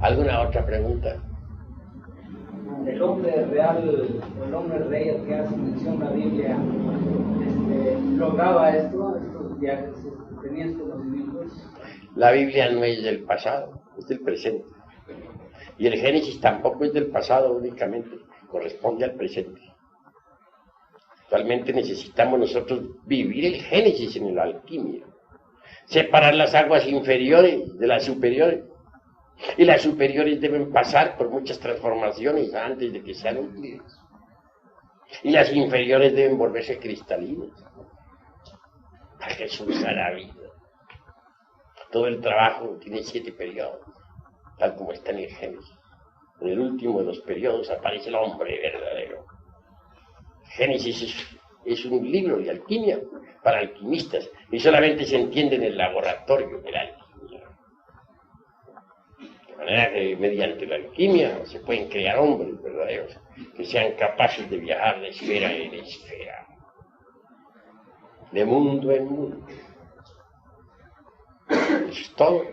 ¿Alguna otra pregunta? El hombre real, o el hombre rey al que hace mención la Biblia, lograba estos viajes, tenía estos conocimientos. La Biblia no es del pasado, es del presente. Y el Génesis tampoco es del pasado únicamente, corresponde al presente. Actualmente necesitamos nosotros vivir el Génesis en la alquimia, separar las aguas inferiores de las superiores. Y las superiores deben pasar por muchas transformaciones antes de que sean útiles. Y las inferiores deben volverse cristalinas para que surja la vida. Todo el trabajo tiene 7 periodos, tal como está en el Génesis. En el último de los periodos aparece el hombre verdadero. Génesis es un libro de alquimia para alquimistas y solamente se entiende en el laboratorio de la alquimia. De manera que mediante la alquimia se pueden crear hombres verdaderos que sean capaces de viajar de esfera en esfera, de mundo en mundo. Eso es todo.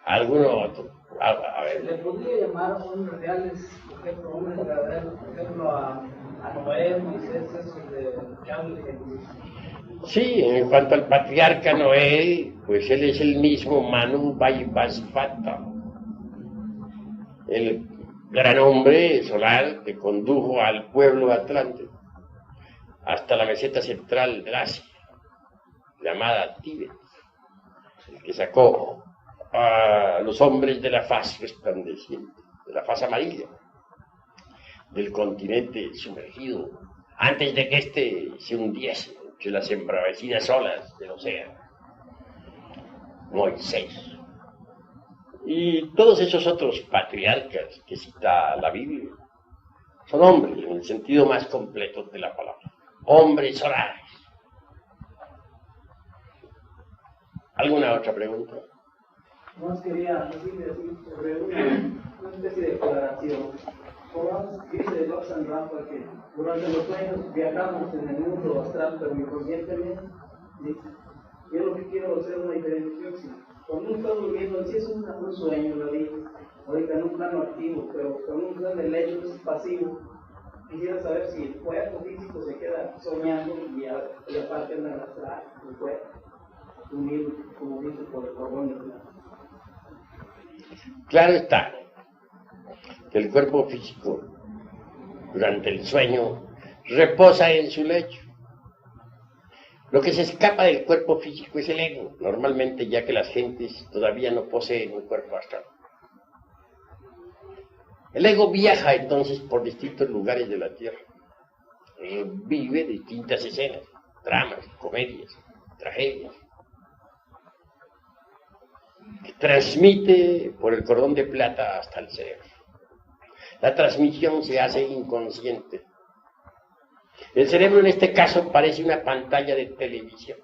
¿Alguno otro? A ver. ¿Le podría llamar a hombres reales, por ejemplo, hombres verdaderos, por ejemplo, a Noé, Moisés, esos de Jesús? Sí, en cuanto al patriarca Noé, pues él es el mismo Manu Vaivasvata, el gran hombre solar que condujo al pueblo Atlante hasta la meseta central de Asia, llamada Tíbet, el que sacó a los hombres de la faz resplandeciente, de la faz amarilla, del continente sumergido, antes de que éste se hundiese entre las embravecidas olas del océano. Moisés. Y todos esos otros patriarcas que cita la Biblia son hombres en el sentido más completo de la palabra. Hombres solares. ¿Alguna otra pregunta? Nos quería decir sobre una especie de declaración. Como dice Lobsang Rampa que durante los sueños viajamos en el mundo astral, pero inconscientemente, yo lo que quiero hacer una diferenciación. Cuando uno está durmiendo, sí es un sueño, lo digo, ahorita en un plano activo, pero cuando uno está en el lecho es pasivo. Quisiera saber si el cuerpo físico se queda soñando y aparte anda en astral, el cuerpo, unido, como dice, por el cordón de plata. Claro está que el cuerpo físico durante el sueño reposa en su lecho. Lo que se escapa del cuerpo físico es el ego, normalmente, ya que las gentes todavía no poseen un cuerpo astral. El ego viaja entonces por distintos lugares de la tierra, vive distintas escenas, dramas, comedias, tragedias, que transmite por el cordón de plata hasta el cerebro. La transmisión se hace inconsciente. El cerebro en este caso parece una pantalla de televisión.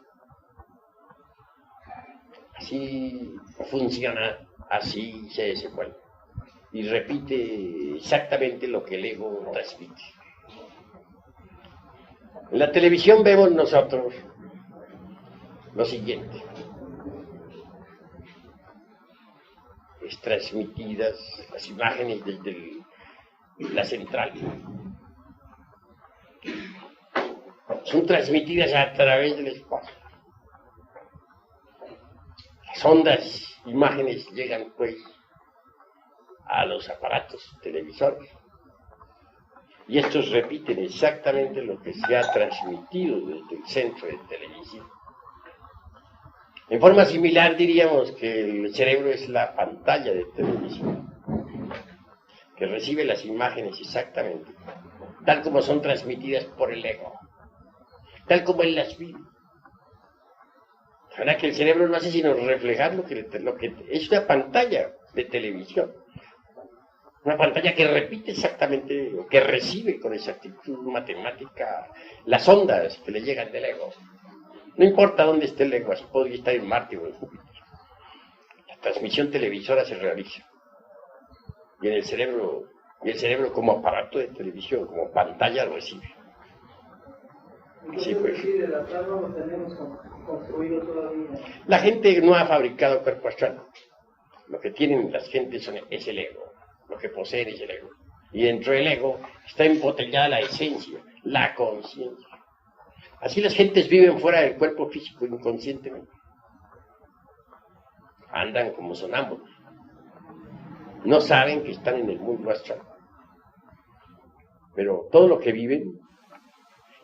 Así funciona, así se desenvuelve. Y repite exactamente lo que el ego transmite. En la televisión vemos nosotros lo siguiente. Es transmitidas las imágenes desde la central. Son transmitidas a través del espacio. Las ondas, imágenes llegan pues a los aparatos televisores. Y estos repiten exactamente lo que se ha transmitido desde el centro de televisión. En forma similar diríamos que el cerebro es la pantalla de televisión, que recibe las imágenes exactamente, tal como son transmitidas por el ego, tal como él las vive. Ahora que el cerebro no hace sino reflejar lo que es una pantalla de televisión. Una pantalla que repite exactamente, o que recibe con exactitud matemática las ondas que le llegan del ego. No importa dónde esté el ego, así podría estar en Marte o en Júpiter. La transmisión televisora se realiza. Y el cerebro como aparato de televisión, como pantalla lo recibe. Sí, pues. El astral no lo tenemos construido todavía. La gente no ha fabricado cuerpo astral. Lo que tienen las gentes es el ego. Lo que poseen es el ego. Y dentro del ego está embotellada la esencia, la conciencia. Así las gentes viven fuera del cuerpo físico inconscientemente. Andan como sonámbulos. No saben que están en el mundo astral. Pero todo lo que viven,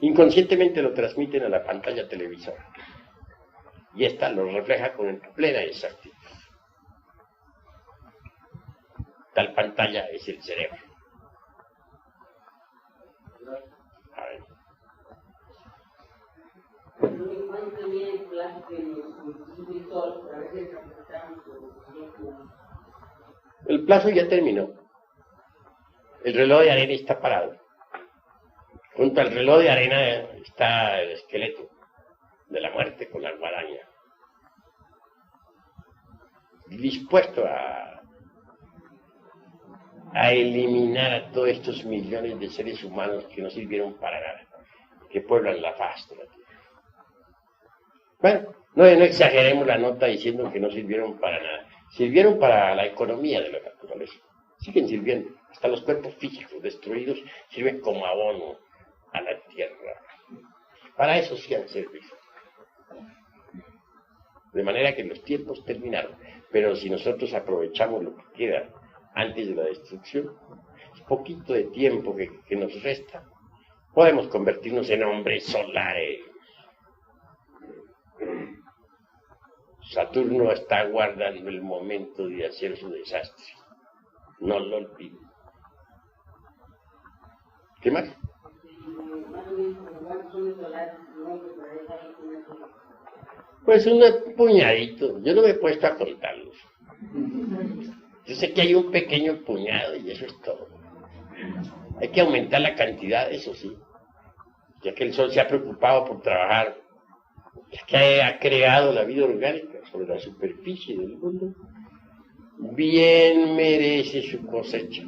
inconscientemente lo transmiten a la pantalla televisora. Y esta lo refleja con plena exactitud. Tal pantalla es el cerebro. A ver. El plazo ya terminó. El reloj de arena está parado. Junto al reloj de arena está el esqueleto de la muerte con la guadaña. Dispuesto a eliminar a todos estos millones de seres humanos que no sirvieron para nada, que pueblan la faz de la tierra. Bueno, no exageremos la nota diciendo que no sirvieron para nada. Sirvieron para la economía de la naturaleza. Siguen sirviendo. Hasta los cuerpos físicos destruidos sirven como abono a la tierra. Para eso sí han servido. De manera que los tiempos terminaron. Pero si nosotros aprovechamos lo que queda antes de la destrucción, es poquito de tiempo que nos resta, podemos convertirnos en hombres solares. Saturno está guardando el momento de hacer su desastre. No lo olviden. ¿Qué más? Pues un puñadito. Yo no me he puesto a contarlos. Yo sé que hay un pequeño puñado y eso es todo. Hay que aumentar la cantidad, eso sí. Ya que el Sol se ha preocupado por trabajar, ya que ha creado la vida orgánica sobre la superficie del mundo, bien merece su cosecha.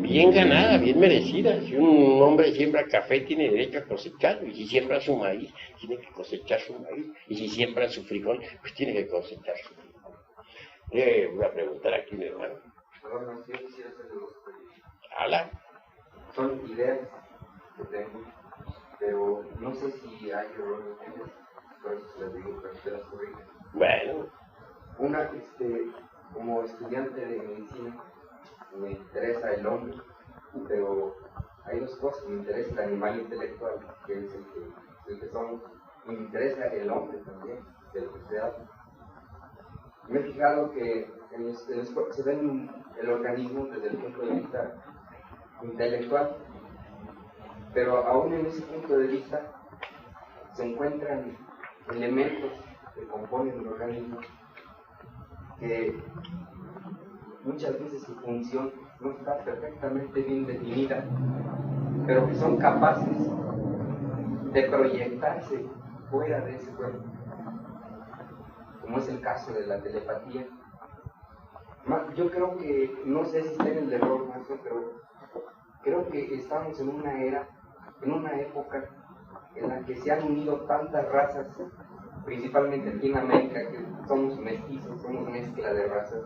Bien ganada, bien merecida. Si un hombre siembra café, tiene derecho a cosecharlo. Y si siembra su maíz, tiene que cosechar su maíz. Y si siembra su frijol, pues tiene que cosechar su frijol. Voy a preguntar aquí, mi hermano. Perdón, yo quisiera hacerle dos preguntas. Habla. Son ideas que tengo, pero no sé si hay errores en ellas. Por eso les digo que usted las corrija. Bueno. Una, como estudiante de medicina, me interesa el hombre, pero hay dos cosas. Me interesa el animal intelectual, que es el que somos, y me interesa el hombre también, de lo que se habla. Me he fijado que en los cuerpos se ven el organismo desde el punto de vista intelectual, pero aún en ese punto de vista se encuentran elementos que componen el organismo que muchas veces su función no está perfectamente bien definida, pero que son capaces de proyectarse fuera de ese cuerpo, como es el caso de la telepatía. Yo creo que, no sé si está en el error, maestro, pero creo que estamos en una era, en una época en la que se han unido tantas razas, principalmente aquí en América, que somos mestizos, somos mezcla de razas,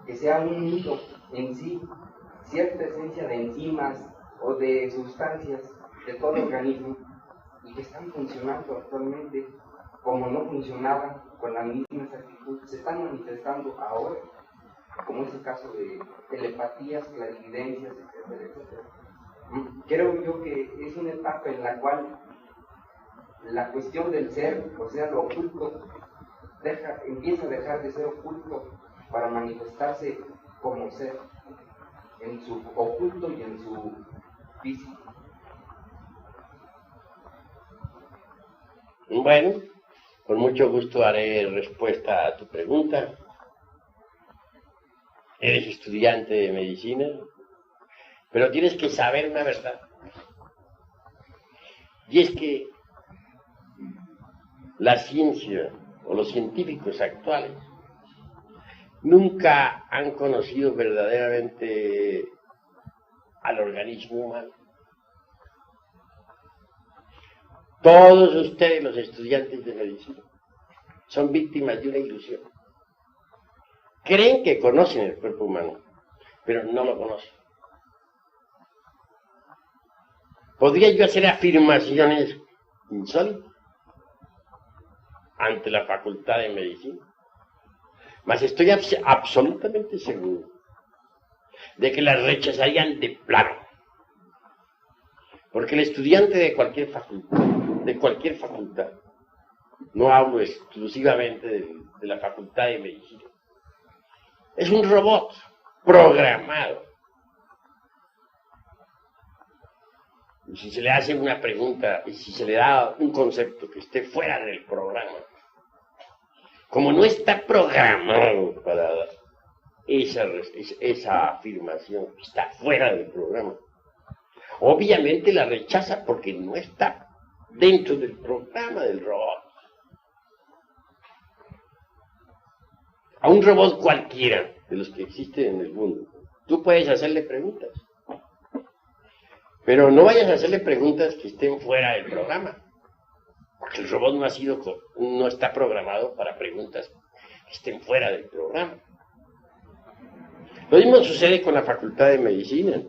que se han unido en sí cierta esencia de enzimas o de sustancias de todo el organismo y que están funcionando actualmente como no funcionaban con la misma exactitud, se están manifestando ahora, como es el caso de telepatías, clarividencias, etcétera, etcétera. Creo yo que es una etapa en la cual la cuestión del ser, o sea, lo oculto, empieza a dejar de ser oculto para manifestarse como ser, en su oculto y en su físico. Bueno, con mucho gusto daré respuesta a tu pregunta. Eres estudiante de medicina, pero tienes que saber una verdad. Y es que la ciencia o los científicos actuales nunca han conocido verdaderamente al organismo humano. Todos ustedes, los estudiantes de medicina, son víctimas de una ilusión. creen que conocen el cuerpo humano, pero no lo conocen. ¿Podría yo hacer afirmaciones insólitas ante la Facultad de Medicina? Mas estoy absolutamente seguro de que las rechazarían de plano. Porque el estudiante de cualquier facultad, no hablo exclusivamente de la Facultad de Medicina, es un robot programado. Y si se le hace una pregunta y si se le da un concepto que esté fuera del programa, como no está programado para esa afirmación, está fuera del programa, obviamente la rechaza porque no está dentro del programa del robot. A un robot cualquiera de los que existen en el mundo, tú puedes hacerle preguntas, pero no vayas a hacerle preguntas que estén fuera del programa, porque el robot no está programado para preguntas que estén fuera del programa. Lo mismo sucede con la Facultad de Medicina.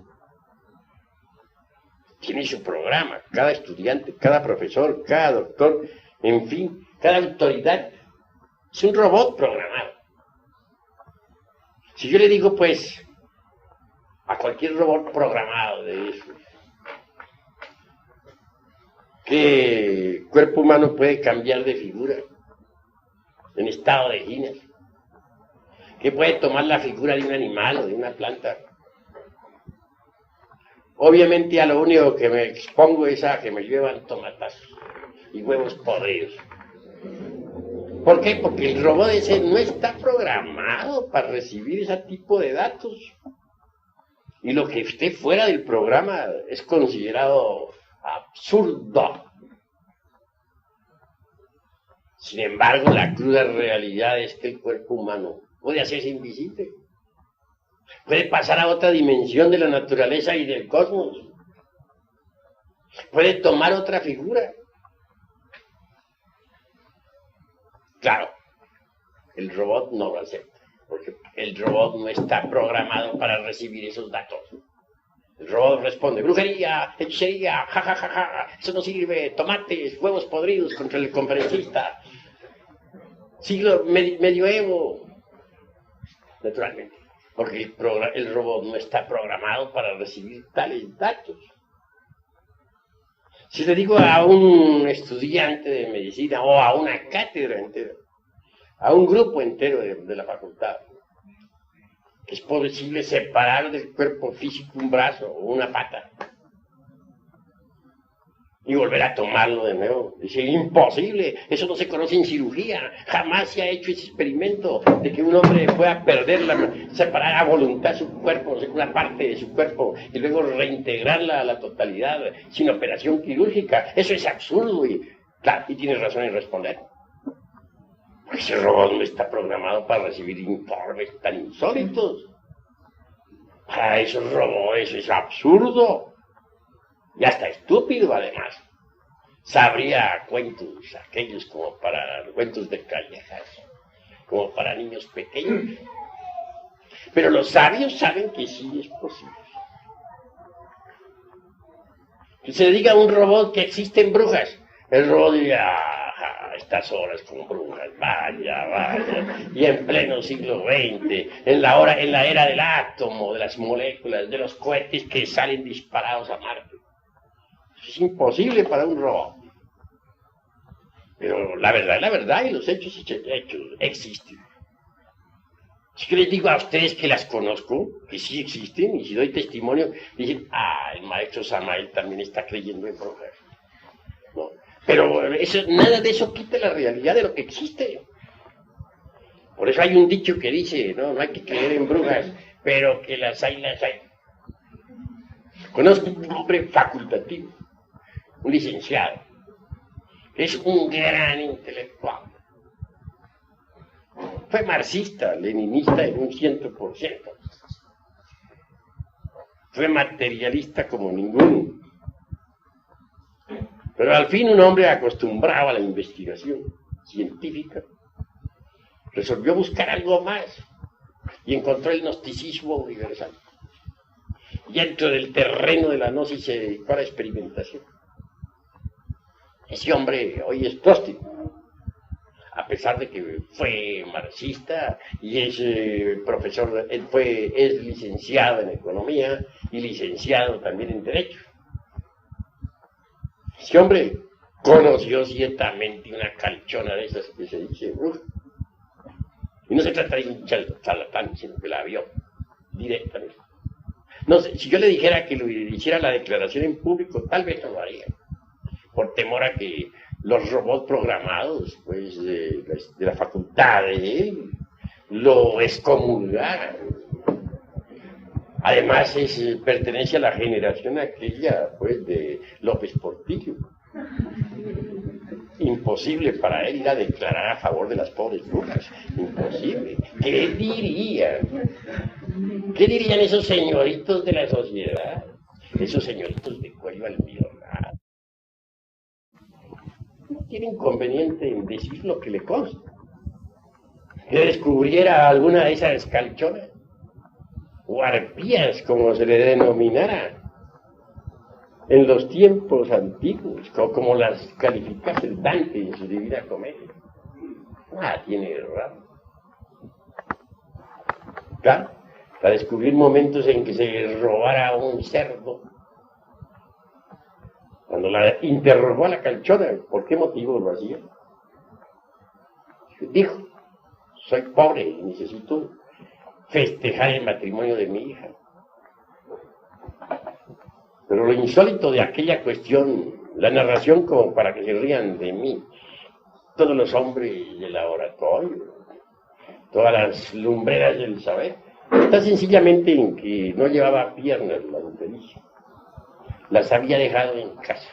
Tiene su programa, cada estudiante, cada profesor, cada doctor, en fin, cada autoridad. Es un robot programado. Si yo le digo, pues, a cualquier robot programado de eso, que el cuerpo humano puede cambiar de figura en estado de ginas, que puede tomar la figura de un animal o de una planta, obviamente a lo único que me expongo es a que me llevan tomatazos y huevos podridos. ¿Por qué? Porque el robot ese no está programado para recibir ese tipo de datos. Y lo que esté fuera del programa es considerado absurdo. Sin embargo, la cruda realidad es que el cuerpo humano puede hacerse invisible. Puede pasar a otra dimensión de la naturaleza y del cosmos. Puede tomar otra figura. Claro, el robot no lo acepta, porque el robot no está programado para recibir esos datos. El robot responde, brujería, hechicería, jajajaja, eso no sirve, tomates, huevos podridos contra el conferencista. Siglo medioevo. Naturalmente, porque el robot no está programado para recibir tales datos. Si le digo a un estudiante de medicina o a una cátedra entera, a un grupo entero de la facultad, que es posible separar del cuerpo físico un brazo o una pata y volver a tomarlo de nuevo, dice, imposible, eso no se conoce en cirugía, jamás se ha hecho ese experimento de que un hombre pueda separar a voluntad su cuerpo, una parte de su cuerpo, y luego reintegrarla a la totalidad sin operación quirúrgica. Eso es absurdo, y claro, y tienes razón en responder. Porque ese robot no está programado para recibir informes tan insólitos. Para esos robots eso es absurdo. Y hasta estúpido, además. Sabría cuentos, aquellos como para cuentos de callejas, como para niños pequeños. Pero los sabios saben que sí es posible. Que se le diga a un robot que existen brujas, el robot diría, a estas horas con brujas, vaya, y en pleno siglo XX, en la era del átomo, de las moléculas, de los cohetes que salen disparados a Marte. Es imposible para un robot. Pero la verdad es la verdad y los hechos existen. Si que les digo a ustedes que las conozco, que sí existen, y si doy testimonio, dicen, el maestro Samael también está creyendo en brujas. No. Pero nada de eso quita la realidad de lo que existe. Por eso hay un dicho que dice, no hay que creer en brujas, pero que las hay. Conozco un hombre facultativo, un licenciado, que es un gran intelectual. Fue marxista, leninista en un 100%. Fue materialista como ninguno. Pero al fin un hombre acostumbrado a la investigación científica resolvió buscar algo más. y encontró el gnosticismo universal. Y dentro del terreno de la gnosis se dedicó a la experimentación. Ese hombre hoy es gnóstico, a pesar de que fue marxista y es profesor, es licenciado en economía y licenciado también en derecho. Ese hombre conoció ciertamente una calchona de esas que se dice bruja. Y no se trata de un charlatán, sino que la vio directamente. No sé, si yo le dijera que lo hiciera la declaración en público, tal vez no lo haría, por temor a que los robots programados, pues, de la facultad de él, lo excomulgaran. Además, pertenece a la generación aquella, pues, de López Portillo. Imposible para él ir a declarar a favor de las pobres brujas. Imposible. ¿Qué dirían? ¿Qué dirían esos señoritos de la sociedad? Esos señoritos de cuello almidonado. No tiene inconveniente en decir lo que le consta. Que descubriera alguna de esas calchonas, o arpías, como se le denominara, en los tiempos antiguos, como las calificase Dante en su Divina Comedia. Tiene raro. Claro, para descubrir momentos en que se robara un cerdo. Cuando la interrogó a la calchona, ¿por qué motivo lo hacía? Dijo, soy pobre y necesito festejar el matrimonio de mi hija. Pero lo insólito de aquella cuestión, la narración como para que se rían de mí, todos los hombres del oratorio, todas las lumbreras del saber, está sencillamente en que no llevaba piernas la infeliz, las había dejado en casa.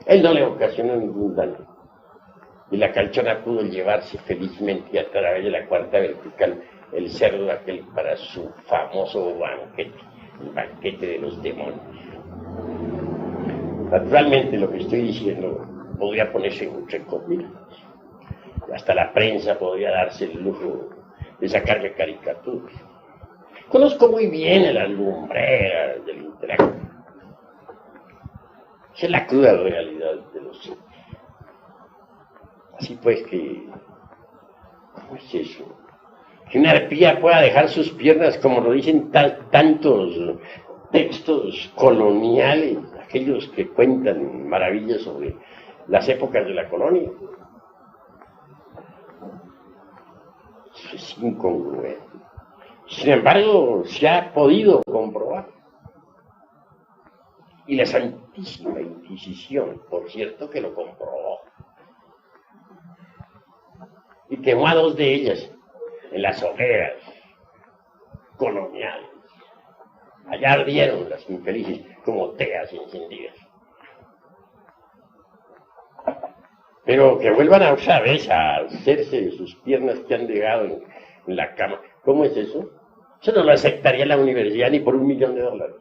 Él no le ocasionó ningún daño, y la calchona pudo llevarse felizmente a través de la cuarta vertical el cerdo aquel para su famoso banquete. El banquete de los demonios. Naturalmente lo que estoy diciendo podría ponerse mucho en comida. Hasta la prensa podría darse el lujo de sacarle caricaturas. Conozco muy bien a las lumbreras del intelecto. Esa es la cruda realidad de los hechos. Así pues que, ¿cómo es eso? Que una arpía pueda dejar sus piernas, como lo dicen tantos textos coloniales, aquellos que cuentan maravillas sobre las épocas de la colonia. Eso es incongruente. Sin embargo, se ha podido comprobar. Y la Santísima Inquisición, por cierto, que lo comprobó. Y quemó a dos de ellas en las hogueras coloniales. Allá ardieron las infelices como teas encendidas. Pero que vuelvan a otra vez a hacerse sus piernas que han dejado en la cama. ¿Cómo es eso? Eso no lo aceptaría la universidad ni por $1.000.000.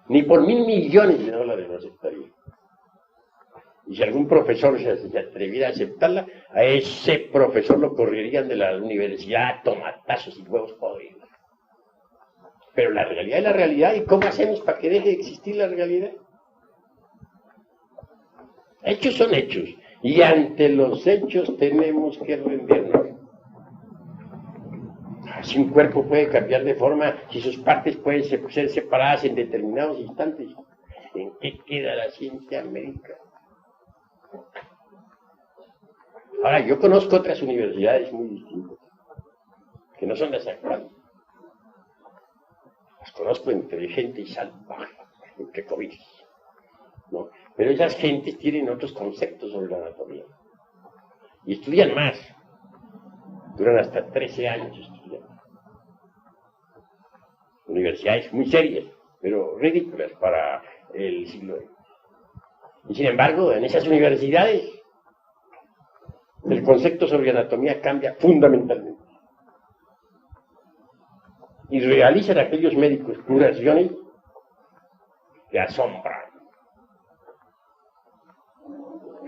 Ni por $1.000.000.000 lo aceptaría. Y si algún profesor se atreviera a aceptarla, a ese profesor lo correrían de la universidad a tomatazos y huevos podridos. Pero la realidad es la realidad, ¿y cómo hacemos para que deje de existir la realidad? Hechos son hechos, y ante los hechos tenemos que rendirnos. Si un cuerpo puede cambiar de forma, si sus partes pueden ser separadas en determinados instantes, ¿en qué queda la ciencia médica? Ahora, yo conozco otras universidades muy distintas, que no son las actuales. Las conozco entre gente y salvaje, entre comillas, ¿no? Pero esas gentes tienen otros conceptos sobre la anatomía. Y estudian más. Duran hasta 13 años estudiando. Universidades muy serias, pero ridículas para el siglo XX. Y sin embargo, en esas universidades, el concepto sobre anatomía cambia fundamentalmente. Y realizan aquellos médicos curaciones que asombran.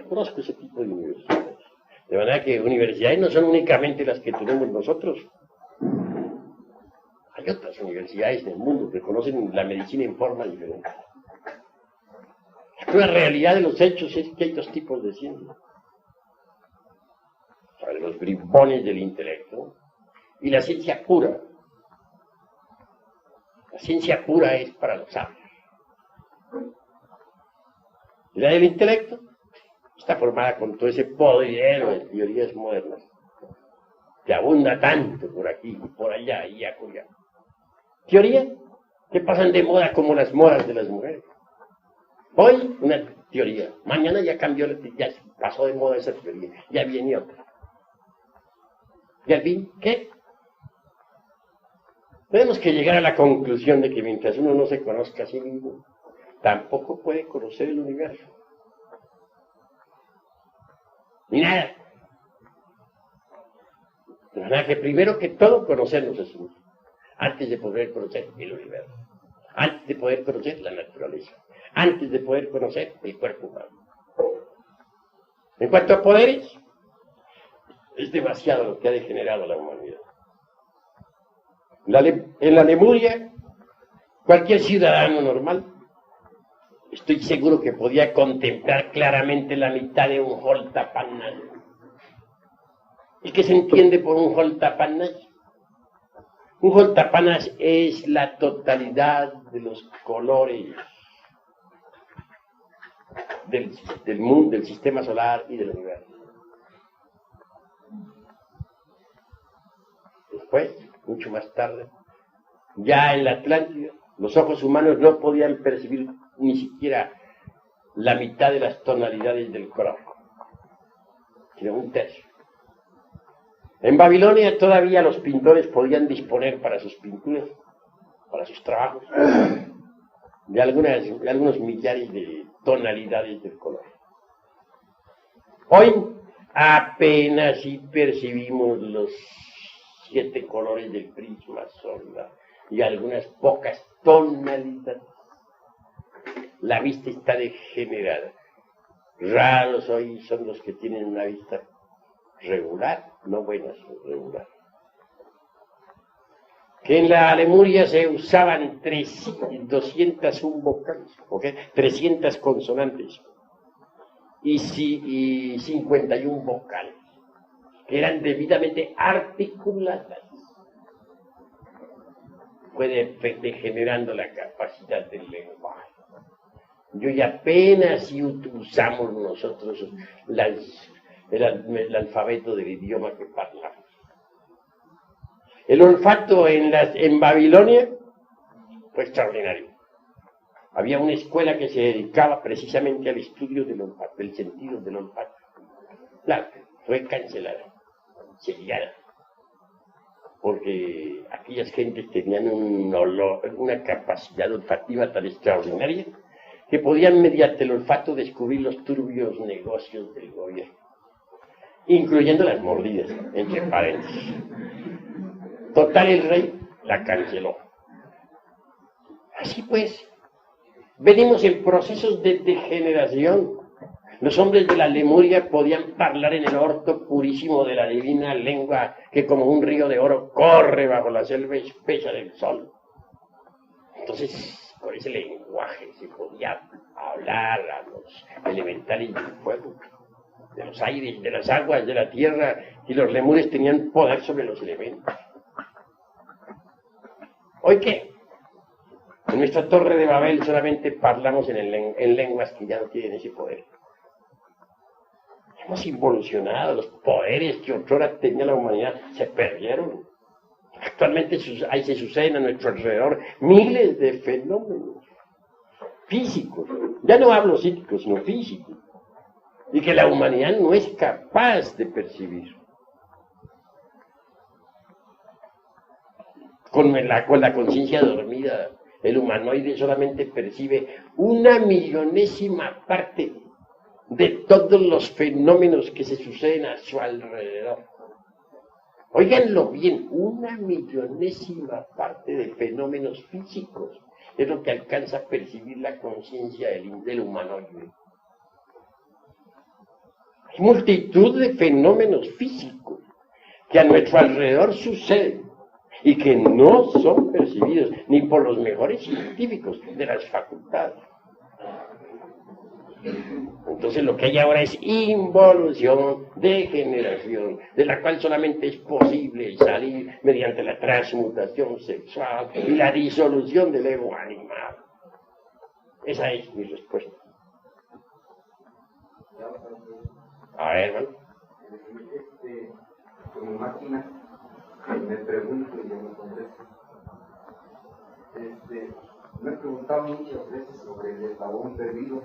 Conozco ese tipo de universidades. De manera que universidades no son únicamente las que tenemos nosotros. Hay otras universidades en el mundo que conocen la medicina en forma diferente. La realidad de los hechos es que hay dos tipos de ciencia. Los bribones del intelecto y la ciencia pura. La ciencia pura es para los sabios. Y la del intelecto está formada con todo ese poder de teorías modernas que abunda tanto por aquí, por allá y acullá. Teorías que pasan de moda como las modas de las mujeres. Hoy una teoría, mañana ya cambió, ya pasó de moda esa teoría, ya viene otra. Y al fin, ¿qué? Tenemos que llegar a la conclusión de que mientras uno no se conozca a sí mismo, tampoco puede conocer el universo. Ni nada. De manera que primero que todo conocernos a sí mismo, antes de poder conocer el universo, antes de poder conocer la naturaleza, antes de poder conocer el cuerpo humano. En cuanto a poderes, es demasiado lo que ha degenerado la humanidad. En la Lemuria, cualquier ciudadano normal, estoy seguro que podía contemplar claramente la mitad de un Holtapanay. ¿Y qué se entiende por un Holtapanay? Un Holtapanay es la totalidad de los colores del mundo, del sistema solar y del universo. Después, mucho más tarde, ya en la Atlántida, los ojos humanos no podían percibir ni siquiera la mitad de las tonalidades del color, sino un tercio. En Babilonia todavía los pintores podían disponer para sus pinturas, para sus trabajos, de algunos millares de tonalidades del color. Hoy apenas si percibimos los 7 colores del prisma solar y algunas pocas tonalidades. La vista está degenerada. Raros hoy son los que tienen una vista regular, no buena, sino regular. Que en la Lemuria se usaban 201 vocales, ¿okay? 300 consonantes y 51 vocales, que eran debidamente articuladas. Fue degenerando la capacidad del lenguaje. Y hoy apenas si usamos nosotros el alfabeto del idioma que parlament. El olfato en Babilonia fue extraordinario. Había una escuela que se dedicaba precisamente al estudio del olfato, del sentido del olfato. Claro, fue cancelada, sellada, porque aquellas gentes tenían una capacidad olfativa tan extraordinaria que podían mediante el olfato descubrir los turbios negocios del gobierno, incluyendo las mordidas, entre paréntesis. Total, el rey la canceló. Así pues, venimos en procesos de degeneración. Los hombres de la Lemuria podían hablar en el orto purísimo de la divina lengua que como un río de oro corre bajo la selva espesa del sol. Entonces, por ese lenguaje se podía hablar a los elementales del fuego, de los aires, de las aguas, de la tierra, y los lemures tenían poder sobre los elementos. ¿Hoy qué? En nuestra torre de Babel solamente hablamos en lenguas que ya no tienen ese poder. Hemos involucionado, los poderes que otrora tenía la humanidad se perdieron. Actualmente se suceden a nuestro alrededor miles de fenómenos físicos, ya no hablo psíquicos, sino físicos, y que la humanidad no es capaz de percibir. Con la conciencia dormida, el humanoide solamente percibe 1/millonésima parte de todos los fenómenos que se suceden a su alrededor. Óiganlo bien, 1/millonésima parte de fenómenos físicos es lo que alcanza a percibir la conciencia del humanoide. Hay multitud de fenómenos físicos que a nuestro alrededor suceden y que no son percibidos ni por los mejores científicos de las facultades. Entonces lo que hay ahora es involución, degeneración, de la cual solamente es posible salir mediante la transmutación sexual y la disolución del ego animal. Esa es mi respuesta. A ver, hermano. Como máquina, me pregunto y yo me contesto. Me he preguntado muchas veces sobre el eslabón perdido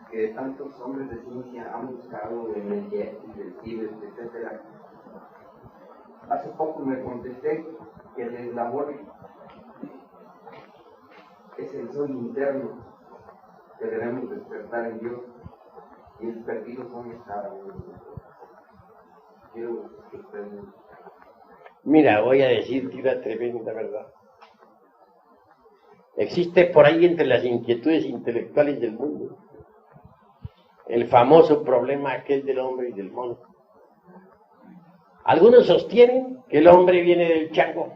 que tantos hombres de ciencia han buscado en el jet, en el Tíbet, etc. Hace poco me contesté que el eslabón es el sol interno que debemos despertar en Dios y el perdido son cada uno de nosotros. Quiero que ustedes... Mira, voy a decirte una tremenda verdad. Existe por ahí entre las inquietudes intelectuales del mundo el famoso problema aquel del hombre y del mono. Algunos sostienen que el hombre viene del chango,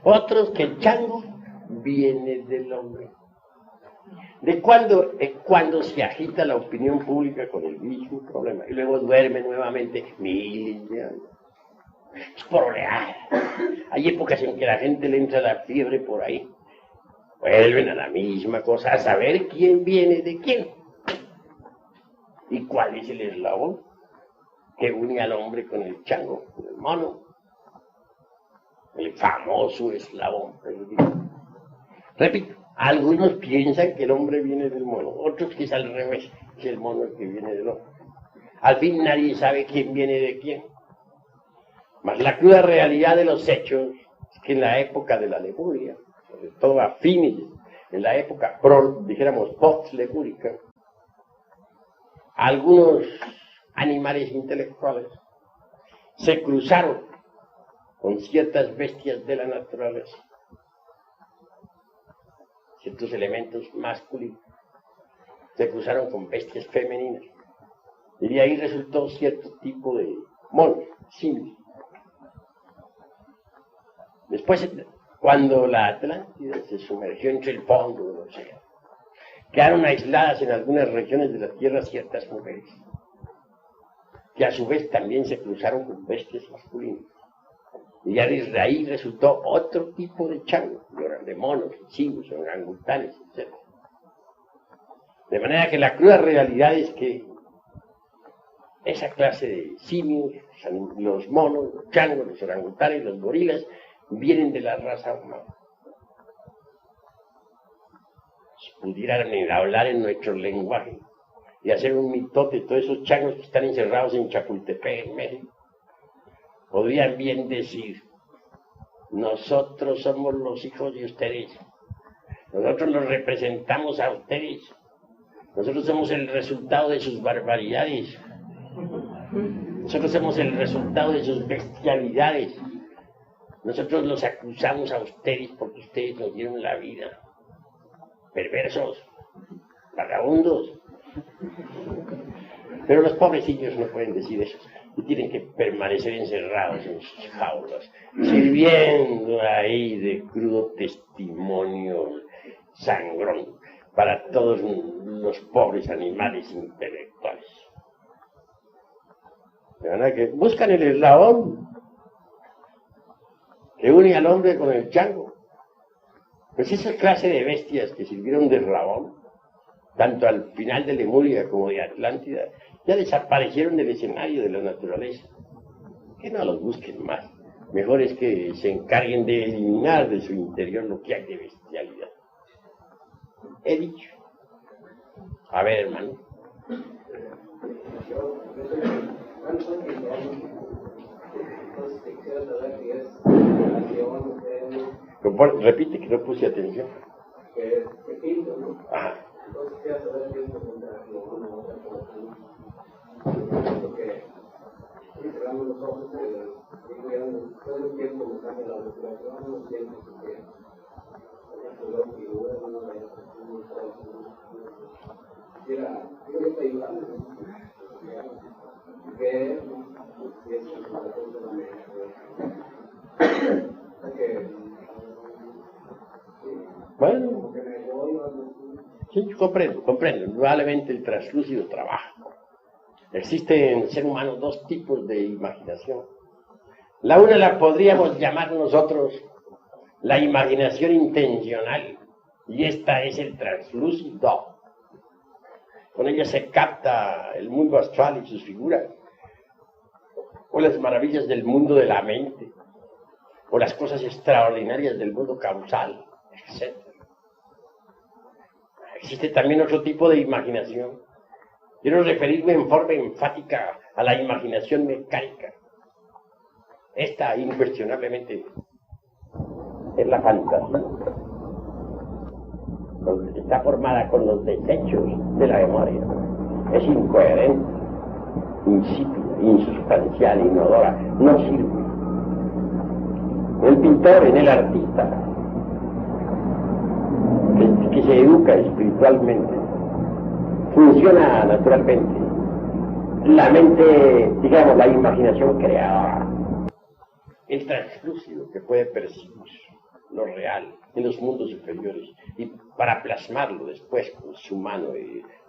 otros que el chango viene del hombre. ¿De cuándo en cuando se agita la opinión pública con el mismo problema y luego duerme nuevamente miles de años? Es por oleada. Hay épocas en que la gente le entra la fiebre por ahí. Vuelven a la misma cosa, a saber quién viene de quién. ¿Y cuál es el eslabón que une al hombre con el chango, con el mono? El famoso eslabón perdido. Repito, algunos piensan que el hombre viene del mono, otros que es al revés, que el mono es el que viene del hombre. Al fin nadie sabe quién viene de quién. Mas la cruda realidad de los hechos es que en la época de la Lemuria, sobre todo a fines, en la época, dijéramos, post-legúrica, algunos animales intelectuales se cruzaron con ciertas bestias de la naturaleza, ciertos elementos masculinos, se cruzaron con bestias femeninas, y de ahí resultó cierto tipo de monos, simios. Después, cuando la Atlántida se sumergió entre el fondo del océano, quedaron aisladas en algunas regiones de la Tierra ciertas mujeres, que a su vez también se cruzaron con bestias masculinas. Y ya desde ahí resultó otro tipo de chango, de monos, chivos, orangutanes, etc. De manera que la cruda realidad es que esa clase de simios, los monos, los changos, los orangutanes, los gorilas, vienen de la raza humana. Si pudieran hablar en nuestro lenguaje y hacer un mitote de todos esos changos que están encerrados en Chapultepec, en México, podrían bien decir: nosotros somos los hijos de ustedes, nosotros los representamos a ustedes, nosotros somos el resultado de sus barbaridades, nosotros somos el resultado de sus bestialidades, nosotros los acusamos a ustedes porque ustedes nos dieron la vida. Perversos, vagabundos. Pero los pobrecillos no pueden decir eso y tienen que permanecer encerrados en sus jaulas, sirviendo ahí de crudo testimonio sangrón para todos los pobres animales intelectuales. De verdad que buscan el eslabón que une al hombre con el chango. Pues esa clase de bestias que sirvieron de eslabón, tanto al final de Lemuria como de Atlántida, ya desaparecieron del escenario de la naturaleza. Que no los busquen más. Mejor es que se encarguen de eliminar de su interior lo que hay de bestialidad. He dicho. A ver, hermano. Repite que no puse atención. Ajá. Entonces, quiero saber qué es lo contrario, porque estoy cerrando los ojos, digo ya, después de un tiempo me cambia la respiración, no siento que por ejemplo, veo figuras, no veo quisiera ayudarles, que es bueno, sí, comprendo. Indudablemente el translúcido trabaja. Existen en el ser humano dos tipos de imaginación. La una la podríamos llamar nosotros la imaginación intencional, y esta es el translúcido. Con ella se capta el mundo astral y sus figuras, o las maravillas del mundo de la mente, o las cosas extraordinarias del mundo causal, etc. Existe también otro tipo de imaginación. Quiero referirme en forma enfática a la imaginación mecánica. Esta, incuestionablemente, es la fantasía. Está formada con los desechos de la memoria. Es incoherente, insípida, insustancial, inodora, no sirve. En el pintor, en el artista, que se educa espiritualmente, funciona naturalmente la mente, digamos, la imaginación creadora, el translúcido que puede percibir lo real en los mundos inferiores y para plasmarlo después con su mano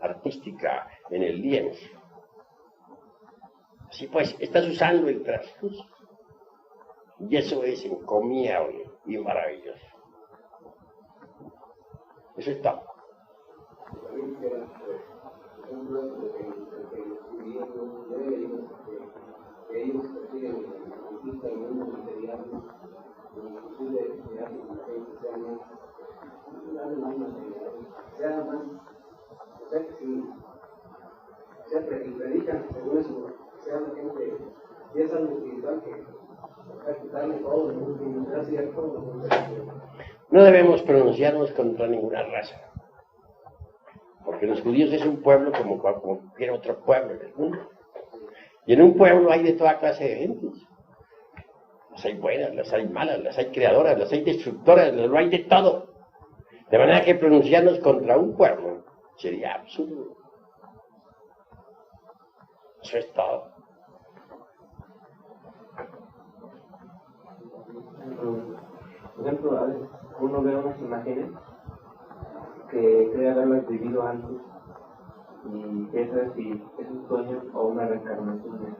artística en el lienzo. Así pues, estás usando el translúcido y eso es encomiable y maravilloso. Eso es todo. Ellos persiguen la conquista del mundo material, inclusive que hacen que la gente sea más material, sea más, o sea que si predican según eso, sea la gente, y es algo espiritual que va a quitarle todo el mundo y no sea todo. No debemos pronunciarnos contra ninguna raza, porque los judíos es un pueblo como cualquier otro pueblo en el mundo. Y en un pueblo hay de toda clase de gentes. Las hay buenas, las hay malas, las hay creadoras, las hay destructoras, lo hay de todo. De manera que pronunciarnos contra un pueblo sería absurdo. Eso es todo. Por ejemplo, a veces uno ve unas imágenes que cree haberlas vivido antes y piensa si es un sueño o una reencarnación.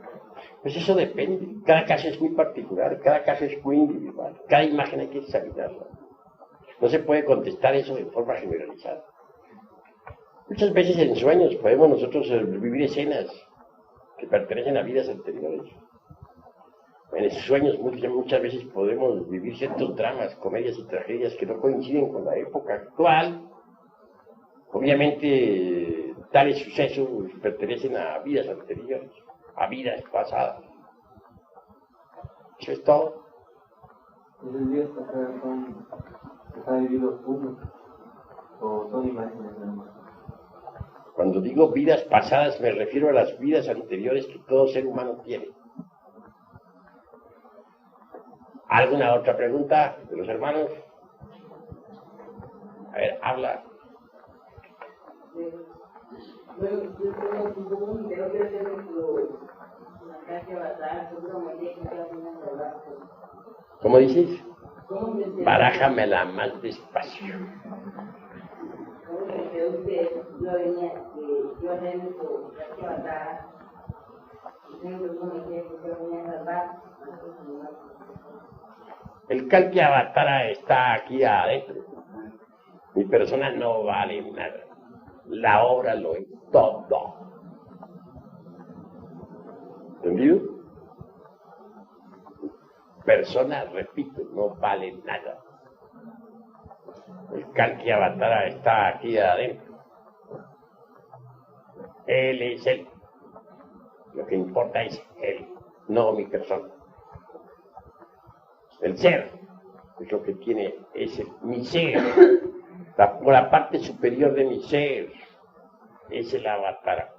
Pues eso depende. Cada caso es muy particular, cada caso es muy individual. Cada imagen hay que examinarla. No se puede contestar eso de forma generalizada. Muchas veces en sueños podemos nosotros vivir escenas que pertenecen a vidas anteriores. En esos sueños muchas veces podemos vivir ciertos dramas, comedias y tragedias que no coinciden con la época actual. Obviamente, tales sucesos pertenecen a vidas anteriores, a vidas pasadas. Eso es todo. ¿Esos días pasados está vivido uno o son imágenes? Cuando digo vidas pasadas me refiero a las vidas anteriores que todo ser humano tiene. ¿Alguna otra pregunta de los hermanos? A ver, habla. Bueno, yo tengo un poco un video que hacer una calle basada, seguramente que está haciendo un trabajo. ¿Cómo dices? Barájamela más despacio. ¿Cómo se quedó usted? Yo venía, yo hacer mucho calle basada, y tengo como que yo venía a salvar. El Kalki Avatara está aquí adentro. Mi persona no vale nada. La obra lo es todo. ¿Entendido? Persona, repito, no vale nada. El Kalki Avatara está aquí adentro. Él es él. Lo que importa es él, no mi persona. El ser es lo que tiene, es mi ser. La parte superior de mi ser es el avatar.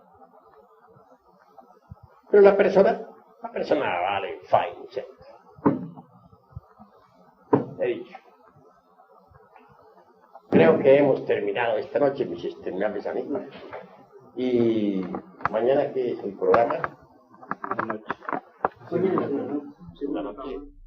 Pero la persona vale, fine, set. He dicho. Creo que hemos terminado esta noche, mis estimables amigos. Y mañana, ¿qué es el programa? Mañana, sí, la noche.